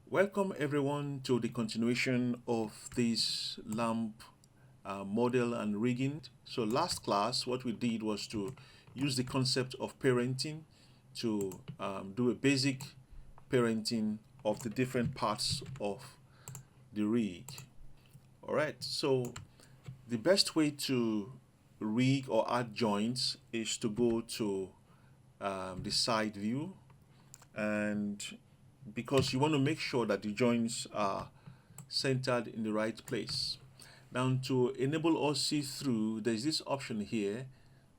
Welcome everyone to the continuation of this lamp model and rigging. So last class what we did was to use the concept of parenting to do a basic parenting of the different parts of the rig. Alright, so the best way to rig or add joints is to go to the side view, and because you want to make sure that the joints are centered in the right place. Now, to enable us see through, there's this option here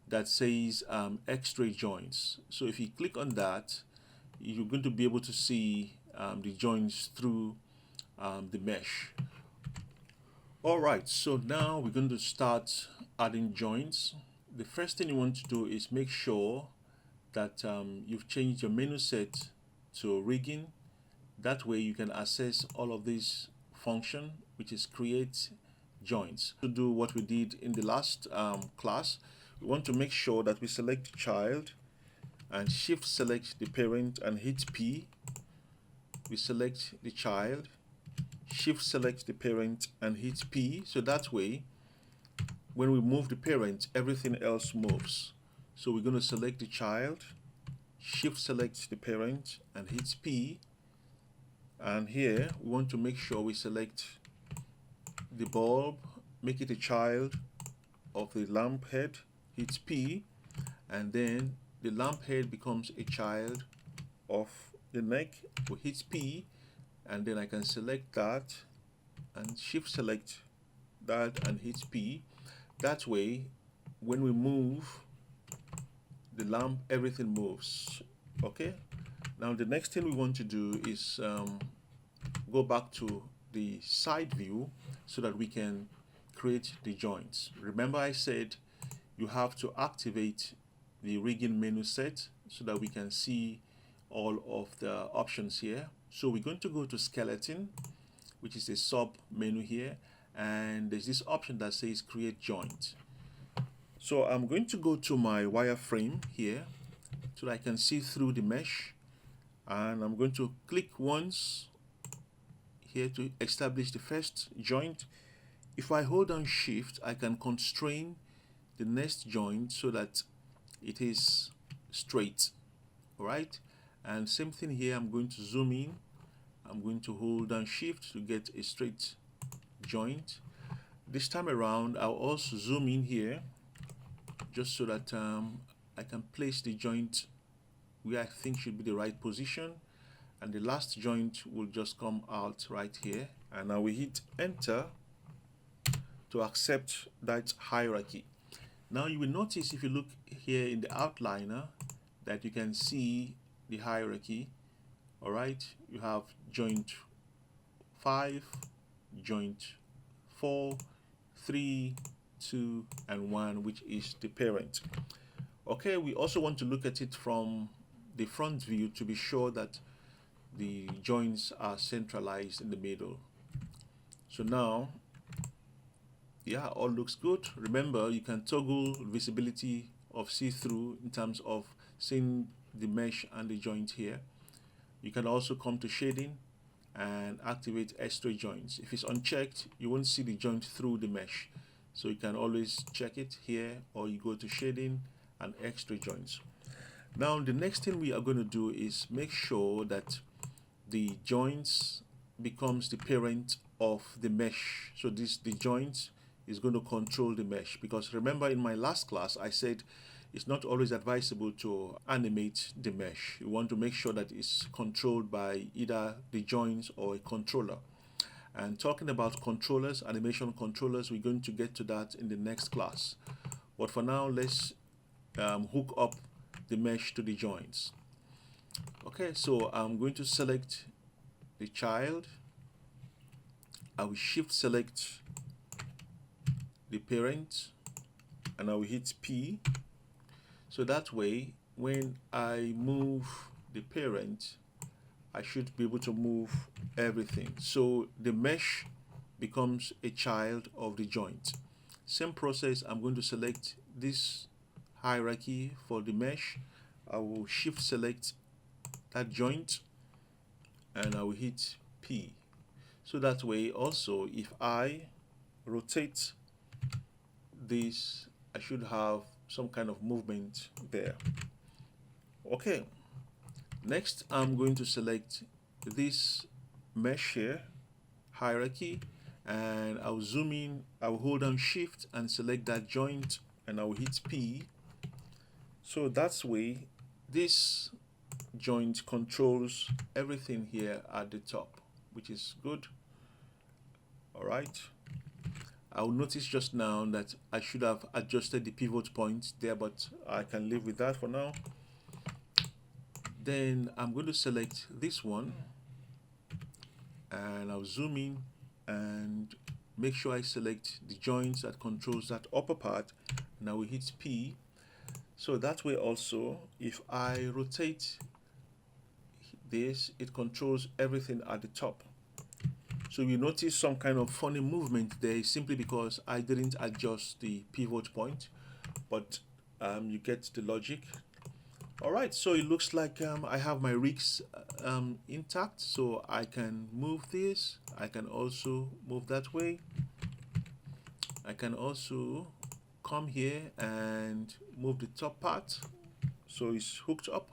that says X-ray joints. So if you click on that, you're going to be able to see the joints through the mesh. All right, so now we're going to start adding joints. The first thing you want to do is make sure that you've changed your menu set to rigging. That way you can access all of this function, which is create joints. To do what we did in the last class, we want to make sure that we select child and shift select the parent and hit P. We select the child, shift select the parent and hit P, so that way when we move the parent everything else moves. So we're going to select the child, shift select the parent and hit P, and here we want to make sure we select the bulb, make it a child of the lamp head, hit P, and then the lamp head becomes a child of the neck. We hit P, and then I can select that and shift select that and hit P. That way when we move the lamp everything moves. Okay, now the next thing we want to do is go back to the side view so that we can create the joints. Remember I said you have to activate the rigging menu set so that we can see all of the options here. So we're going to go to skeleton, which is a sub menu here, and there's this option that says create joint. So I'm going to go to my wireframe here so that I can see through the mesh, and I'm going to click once here to establish the first joint. If I hold down shift, I can constrain the next joint so that it is straight. All right, and same thing here. I'm going to zoom in. I'm going to hold down shift to get a straight joint. This time around I'll also zoom in here just so that I can place the joint where I think should be the right position, and the last joint will just come out right here, and now we hit enter to accept that hierarchy. Now you will notice if you look here in the outliner that you can see the hierarchy. All right, you have joint 5, joint 4, 3, 2 and 1, which is the parent. Okay, we also want to look at it from the front view to be sure that the joints are centralized in the middle. So now, yeah, all looks good. Remember, you can toggle visibility of see-through in terms of seeing the mesh and the joint here. You can also come to shading and activate X-ray joints. If it's unchecked, you won't see the joint through the mesh. So you can always check it here, or you go to shading and X-ray joints. Now the next thing we are going to do is make sure that the joints becomes the parent of the mesh. So the joint is going to control the mesh, because remember in my last class I said it's not always advisable to animate the mesh. You want to make sure that it's controlled by either the joints or a controller. And talking about controllers, animation controllers, we're going to get to that in the next class. But for now, let's hook up the mesh to the joints. Okay, so I'm going to select the child. I will shift select the parent, and I will hit P. So that way, when I move the parent, I should be able to move everything. So the mesh becomes a child of the joint. Same process, I'm going to select this hierarchy for the mesh. I will shift select that joint, and I will hit P. So that way also, if I rotate this, I should have some kind of movement there. Okay, next I'm going to select this mesh here, hierarchy, and I'll zoom in, I'll hold down shift and select that joint, and I'll hit P. So that's way this joint controls everything here at the top, which is good. All right, I'll notice just now that I should have adjusted the pivot point there, but I can live with that for now. Then I'm going to select this one, and I'll zoom in and make sure I select the joint that controls that upper part. Now we hit P. So that way also, if I rotate this, it controls everything at the top. So you notice some kind of funny movement there, simply because I didn't adjust the pivot point, but you get the logic. All right, so it looks like I have my rigs intact, so I can move this. I can also move that way. I can also come here and move the top part so it's hooked up.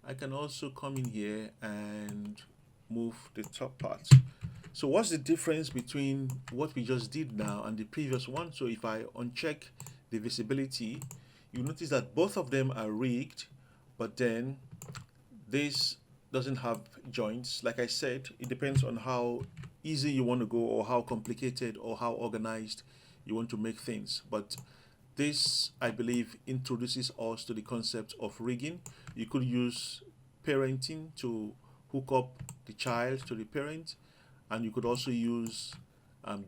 I can also come in here and move the top part. So what's the difference between what we just did now and the previous one? So if I uncheck the visibility, you notice that both of them are rigged, but then this doesn't have joints. Like I said, it depends on how easy you want to go, or how complicated or how organized you want to make things. But this, I believe, introduces us to the concept of rigging. You could use parenting to hook up the child to the parent, and you could also use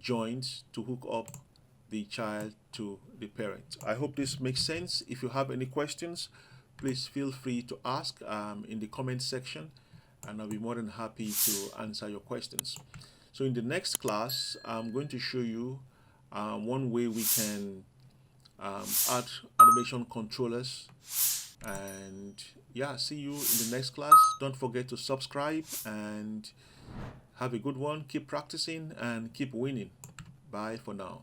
joints to hook up the child to the parent. I hope this makes sense. If you have any questions, please feel free to ask in the comment section, and I'll be more than happy to answer your questions. So in the next class, I'm going to show you one way we can add animation controllers. And yeah, see you in the next class. Don't forget to subscribe, and have a good one. Keep practicing and keep winning. Bye for now.